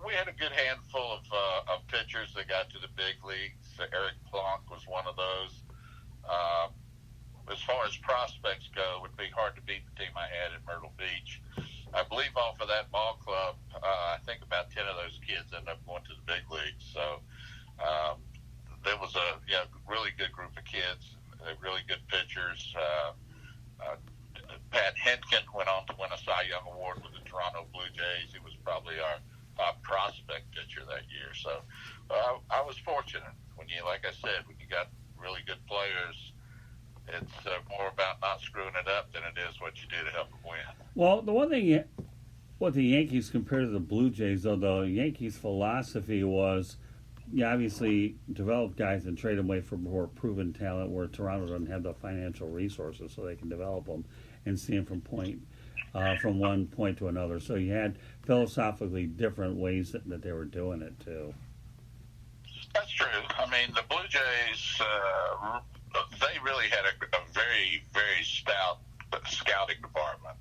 we had a good handful of pitchers that got to the big leagues. Eric Plonk was one of those. As far as prospects go, it would be hard to beat the team I had in Myrtle Beach. I believe off of that ball club, I think about 10 of those kids ended up going to the big leagues. So there was a really good group of kids, really good pitchers. Pat Henkin went on to win a Cy Young Award with the Toronto Blue Jays. He was probably our top prospect pitcher that year. So I was fortunate when like I said, when you got really good players, it's more about not screwing it up than it is what you do to help them win. Well, the one thing what the Yankees compared to the Blue Jays, though, the Yankees' philosophy was, you obviously develop guys and trade them away for more proven talent, where Toronto doesn't have the financial resources so they can develop them and see them from one point to another. So you had philosophically different ways that they were doing it, too. That's true. I mean, the Blue Jays, they really had a very, very stout scouting department.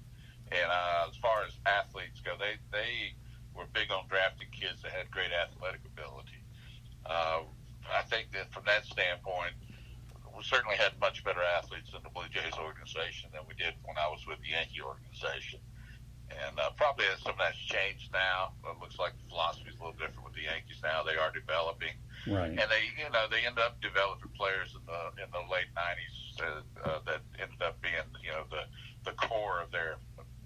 And as far as athletes go, they were big on drafting kids that had great athletic ability. I think that from that standpoint, we certainly had much better athletes in the Blue Jays organization than we did when I was with the Yankee organization. And probably some of that's changed now. It looks like the philosophy is a little different with the Yankees now. They are developing, right? And they end up developing players in the late '90s that ended up being the core of their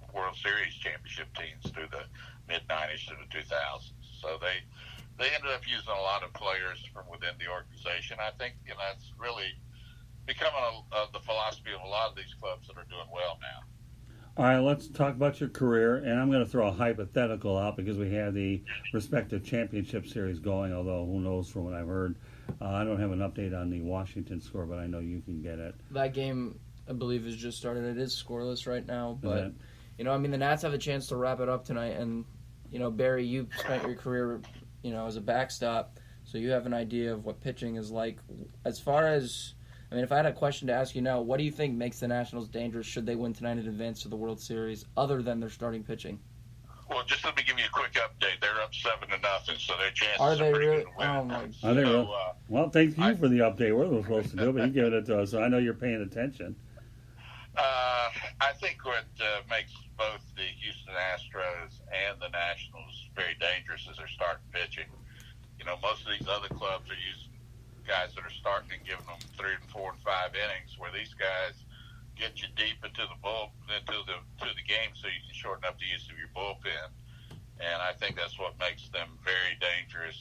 World Series championship teams through the mid '90s to the 2000s. So they ended up using a lot of players from within the organization. I think that's really becoming the philosophy of a lot of these clubs that are doing well now. All right, let's talk about your career, and I'm going to throw a hypothetical out because we have the respective championship series going, although who knows from what I've heard. I don't have an update on the Washington score, but I know you can get it. That game, I believe, has just started. It is scoreless right now, but, the Nats have a chance to wrap it up tonight, and, Barry, you spent your career, as a backstop, so you have an idea of what pitching is like. As far as... if I had a question to ask you now, what do you think makes the Nationals dangerous should they win tonight and advance to the World Series, other than their starting pitching? Well, just let me give you a quick update. They're up 7-0, so their chances are pretty really? good to win. Oh my! Are they really? Well, thank you for the update. We're supposed to do it, but you giving it to us, so I know you're paying attention. I think what makes both the Houston Astros and the Nationals very dangerous is their starting pitching. Most of these other clubs are using guys that are starting and giving them 3 and 4 and 5 innings, where these guys get you deep into the game so you can shorten up the use of your bullpen. And I think that's what makes them very dangerous,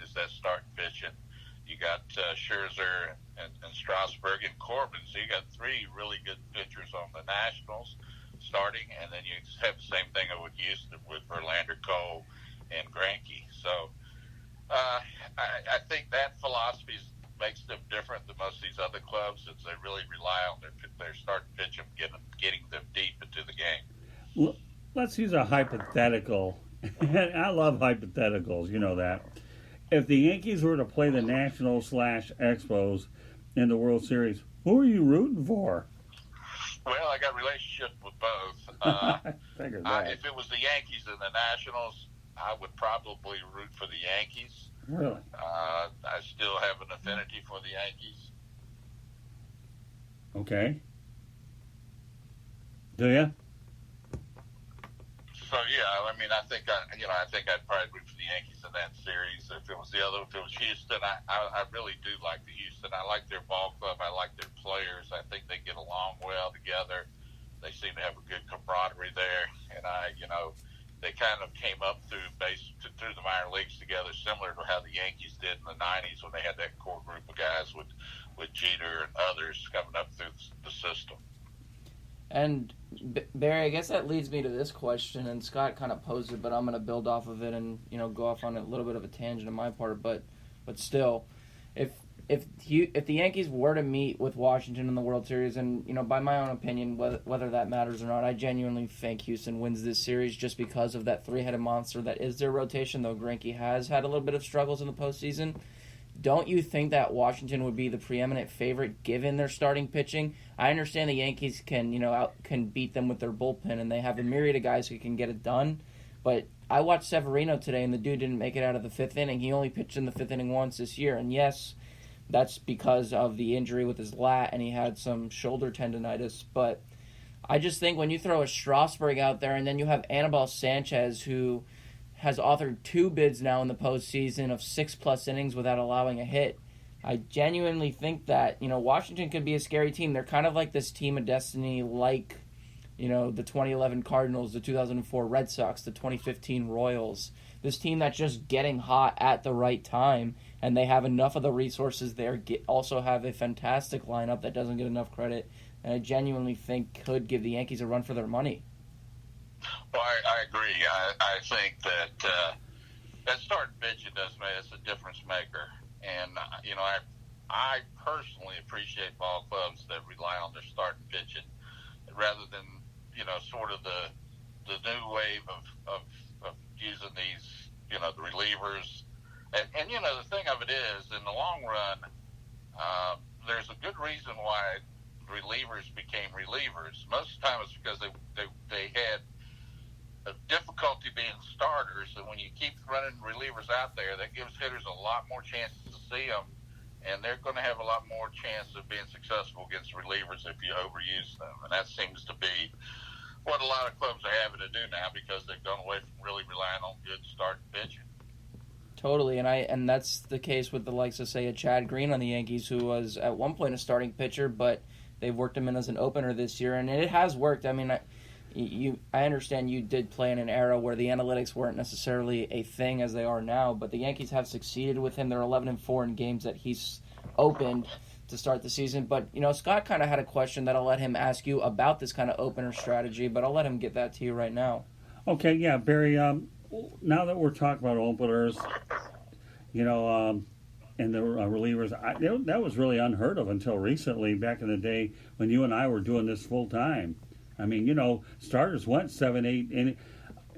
is that starting pitching. You got Scherzer and Strasburg and Corbin, so you got 3 really good pitchers on the Nationals starting, and then you have the same thing with Houston with Verlander, Cole, and Greinke. So I think that philosophy makes them different than most of these other clubs, since they really rely on their starting pitching, getting them deep into the game. Well, let's use a hypothetical. I love hypotheticals, you know that. If the Yankees were to play the Nationals/Expos in the World Series, who are you rooting for? Well, I got relationships with both. I figured that. If it was the Yankees and the Nationals, I would probably root for the Yankees. Really? I still have an affinity for the Yankees. Okay. Do you? So I think I'd probably root for the Yankees in that series. If it was Houston, I really do like the Houston. I like their ball club. I like their players. I think they get along well together. They seem to have a good camaraderie there, and they kind of came up through the minor leagues together, similar to how the Yankees did in the '90s when they had that core group of guys with Jeter and others coming up through the system. And Barry, I guess that leads me to this question, and Scott kind of posed it, but I'm going to build off of it and go off on a little bit of a tangent on my part. But still, if the Yankees were to meet with Washington in the World Series, and by my own opinion, whether that matters or not, I genuinely think Houston wins this series just because of that three-headed monster that is their rotation. Though Greinke has had a little bit of struggles in the postseason, don't you think that Washington would be the preeminent favorite given their starting pitching? I understand the Yankees can beat them with their bullpen, and they have a myriad of guys who can get it done. But I watched Severino today, and the dude didn't make it out of the fifth inning. He only pitched in the fifth inning once this year, and yes, that's because of the injury with his lat, and he had some shoulder tendonitis. But I just think when you throw a Strasburg out there, and then you have Anibal Sanchez, who has authored 2 bids now in the postseason of 6+ innings without allowing a hit, I genuinely think that, Washington could be a scary team. They're kind of like this team of destiny, like, the 2011 Cardinals, the 2004 Red Sox, the 2015 Royals. This team that's just getting hot at the right time, and they have enough of the resources there. Also have a fantastic lineup that doesn't get enough credit, and I genuinely think could give the Yankees a run for their money. Well, I agree. I think that starting pitching it's a difference maker. And, I personally appreciate ball clubs that rely on their starting pitching rather than, sort of the new wave of using these, the relievers. And the thing of it is, in the long run, there's a good reason why relievers became relievers. Most of the time it's because they had a difficulty being starters, and when you keep running relievers out there, that gives hitters a lot more chances to see them, and they're going to have a lot more chance of being successful against relievers if you overuse them. And that seems to be what a lot of clubs are having to do now because they've gone away from really relying on good starting pitching. Totally, and that's the case with the likes of, say, a Chad Green on the Yankees, who was at one point a starting pitcher, but they've worked him in as an opener this year, and it has worked. I mean, I understand you did play in an era where the analytics weren't necessarily a thing as they are now, but the Yankees have succeeded with him. They're 11-4 in games that he's opened to start the season. But, Scott kind of had a question that I'll let him ask you about this kind of opener strategy, but I'll let him get that to you right now. Okay, yeah, Barry, now that we're talking about openers, and the relievers, that was really unheard of until recently, back in the day when you and I were doing this full time. I mean, starters went 7-8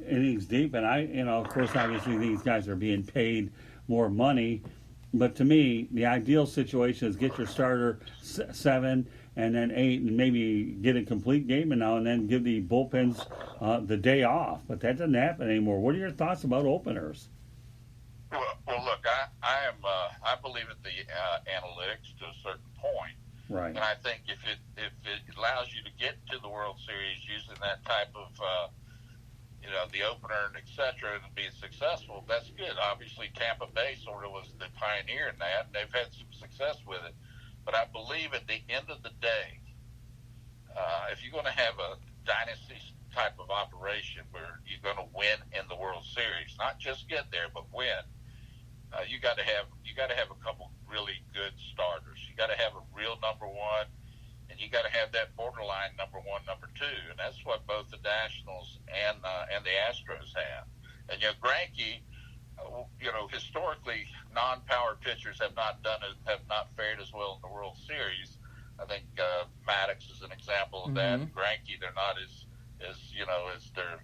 innings deep, and of course, obviously these guys are being paid more money. But to me, the ideal situation is get your starter 7 and then 8, and maybe get a complete game and now and then give the bullpens the day off. But that doesn't happen anymore. What are your thoughts about openers? Well, look, I believe in the analytics to a certain point. Right. And I think if it allows you to get to the World Series using that type of, the opener and et cetera, and being successful, that's good. Obviously, Tampa Bay sort of was the pioneer in that, and they've had some success with it. But I believe at the end of the day, if you're going to have a dynasty type of operation where you're going to win in the World Series, not just get there, but win, you got to have a couple really good starters. You got to have a real number one, and you got to have that borderline number one, number two, and that's what both the Nationals and the Astros have. And Greinke, historically, non-power pitchers have not fared as well in the World Series. I think Maddox is an example of that. Greinke, they're not as their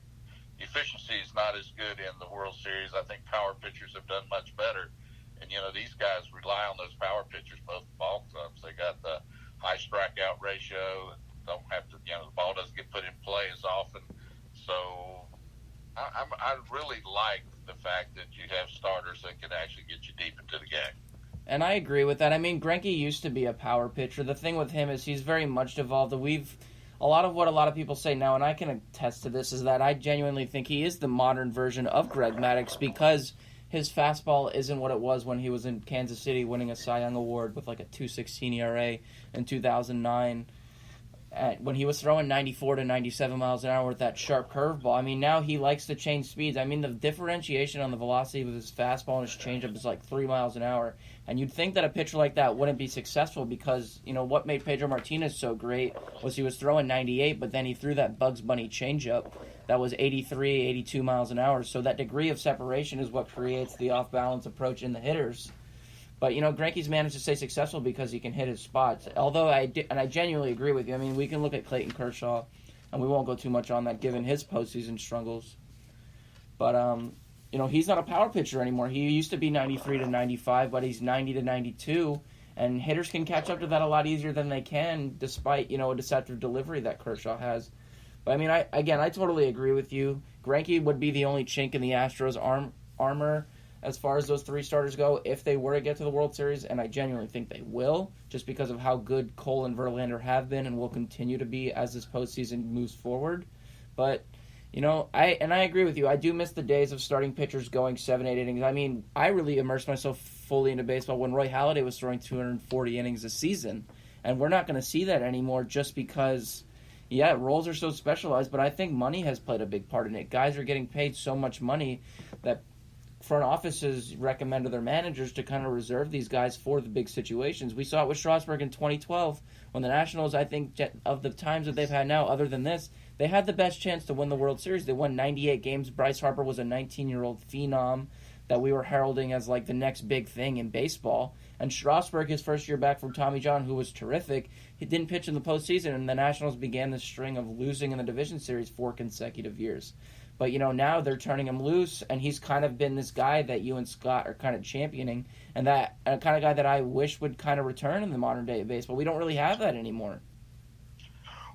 efficiency is not as good in the World Series. I think power pitchers have done much better. And, these guys rely on those power pitchers, both ball clubs. They got the high strikeout ratio and don't have to, the ball doesn't get put in play as often. So I really like the fact that you have starters that can actually get you deep into the game. And I agree with that. I mean, Greinke used to be a power pitcher. The thing with him is he's very much evolved. A lot of what a lot of people say now, and I can attest to this, is that I genuinely think he is the modern version of Greg Maddux because his fastball isn't what it was when he was in Kansas City winning a Cy Young Award with like a 2.16 ERA in 2009. When he was throwing 94 to 97 miles an hour with that sharp curveball. I mean, now he likes to change speeds. I mean, the differentiation on the velocity with his fastball and his changeup is like 3 miles an hour. And you'd think that a pitcher like that wouldn't be successful because, what made Pedro Martinez so great was he was throwing 98, but then he threw that Bugs Bunny changeup that was 83, 82 miles an hour. So that degree of separation is what creates the off-balance approach in the hitters. But, Greinke's managed to stay successful because he can hit his spots. Although I genuinely agree with you. I mean, we can look at Clayton Kershaw, and we won't go too much on that given his postseason struggles. But, he's not a power pitcher anymore. He used to be 93 to 95, but he's 90 to 92. And hitters can catch up to that a lot easier than they can, despite, a deceptive delivery that Kershaw has. But, I mean, I totally agree with you. Greinke would be the only chink in the Astros' armor as far as those three starters go if they were to get to the World Series, and I genuinely think they will, just because of how good Cole and Verlander have been and will continue to be as this postseason moves forward. But, I agree with you. I do miss the days of starting pitchers going 7-8 innings. I mean, I really immersed myself fully into baseball when Roy Halladay was throwing 240 innings a season, and we're not going to see that anymore just because, roles are so specialized, but I think money has played a big part in it. Guys are getting paid so much money that front offices recommend to their managers to kind of reserve these guys for the big situations. We saw it with Strasburg in 2012 when the Nationals, I think, of the times that they've had now, other than this, they had the best chance to win the World Series. They won 98 games. Bryce Harper was a 19-year-old phenom that we were heralding as like the next big thing in baseball. And Strasburg, his first year back from Tommy John, who was terrific, he didn't pitch in the postseason, and the Nationals began this string of losing in the division series 4 consecutive years. But, now they're turning him loose, and he's kind of been this guy that you and Scott are kind of championing, and that kind of guy that I wish would kind of return in the modern day of baseball. We don't really have that anymore.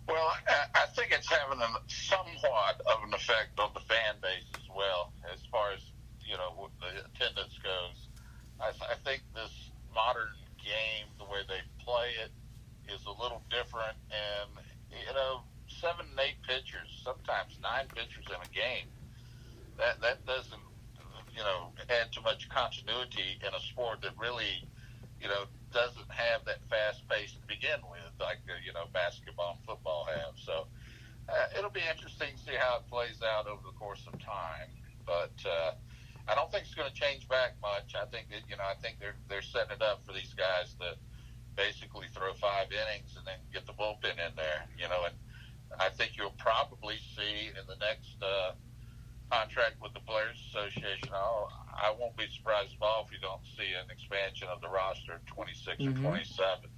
Well, I think it's having somewhat of an effect on the fan base as well, as far as, the attendance goes. I think this modern game, the way they play it, is a little different, and, 7 and 8 pitchers, sometimes 9 pitchers in a game. That doesn't, add too much continuity in a sport that really, doesn't have that fast pace to begin with, like, basketball and football have. So it'll be interesting to see how it plays out over the course of time. But I don't think it's going to change back much. I think that, they're setting it up for these guys to basically throw 5 innings and then get the bullpen in there, and I think you'll probably see in the next contract with the Players Association, I won't be surprised at all if you don't see an expansion of the roster at 26 or 27.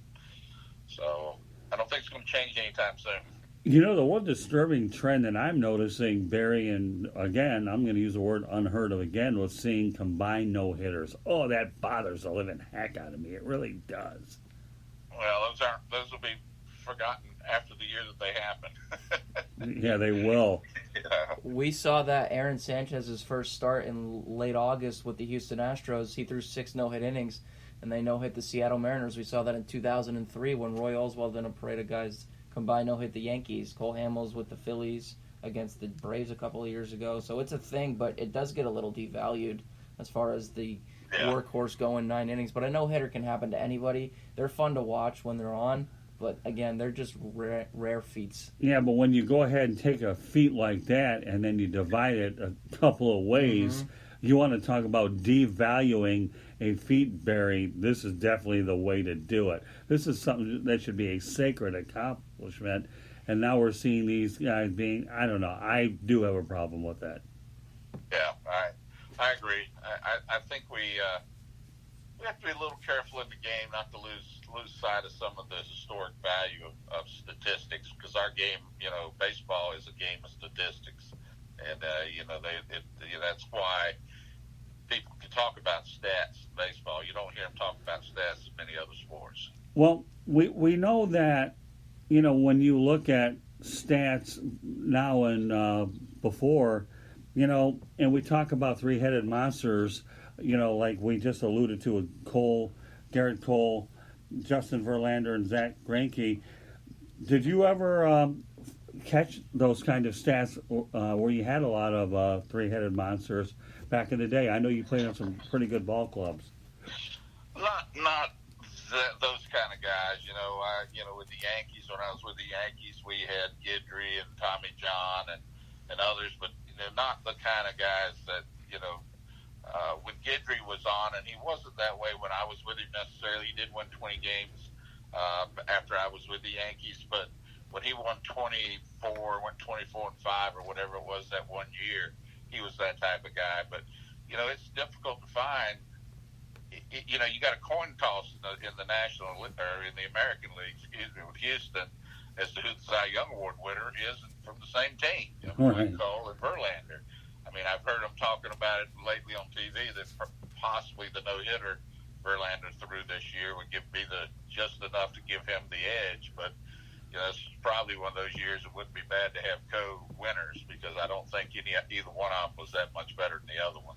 So I don't think it's going to change anytime soon. The one disturbing trend that I'm noticing, Barry, and again, I'm going to use the word unheard of again, was seeing combined no-hitters. Oh, that bothers the living heck out of me. It really does. Well, those will be forgotten after the year that they happen. Yeah, they will. Yeah. We saw that Aaron Sanchez's first start in late August with the Houston Astros. He threw 6 no-hit innings, and they no-hit the Seattle Mariners. We saw that in 2003 when Roy Oswalt and a parade of guys combined no-hit the Yankees. Cole Hamels with the Phillies against the Braves a couple of years ago. So it's a thing, but it does get a little devalued as far as the workhorse going 9 innings. But a no-hitter can happen to anybody. They're fun to watch when they're on. But, again, they're just rare feats. Yeah, but when you go ahead and take a feat like that and then you divide it a couple of ways, you want to talk about devaluing a feat, Barry. This is definitely the way to do it. This is something that should be a sacred accomplishment. And now we're seeing these guys being, I don't know, I do have a problem with that. Yeah, I agree. I think we have to be a little careful in the game not to lose sight of some of the historic value of statistics, because our game, baseball is a game of statistics, and that's why people can talk about stats in baseball. You don't hear them talk about stats in many other sports. Well, we know that, when you look at stats now and before, and we talk about three-headed monsters, like we just alluded to with Garrett Cole, Justin Verlander, and Zach Greinke. Did you ever catch those kind of stats where you had a lot of three-headed monsters back in the day? I know you played on some pretty good ball clubs. Not those kind of guys. With the Yankees, when I was with the Yankees, we had Guidry and Tommy John and others, but not the kind of guys that when Guidry was on, and he wasn't that way when I was with him necessarily. He did win 20 games after I was with the Yankees, but when he won 24, went 24-5 or whatever it was that one year, he was that type of guy. But it's difficult to find. You got a coin toss in the National or in the American League, with Houston, as to who the Cy Young Award winner is from the same team, Right. Cole and Verlander. I mean, I've heard them talking about it lately on TV that possibly the no-hitter Verlander threw this year would be just enough to give him the edge. But This is probably one of those years it wouldn't be bad to have co-winners because I don't think either one of them was that much better than the other one.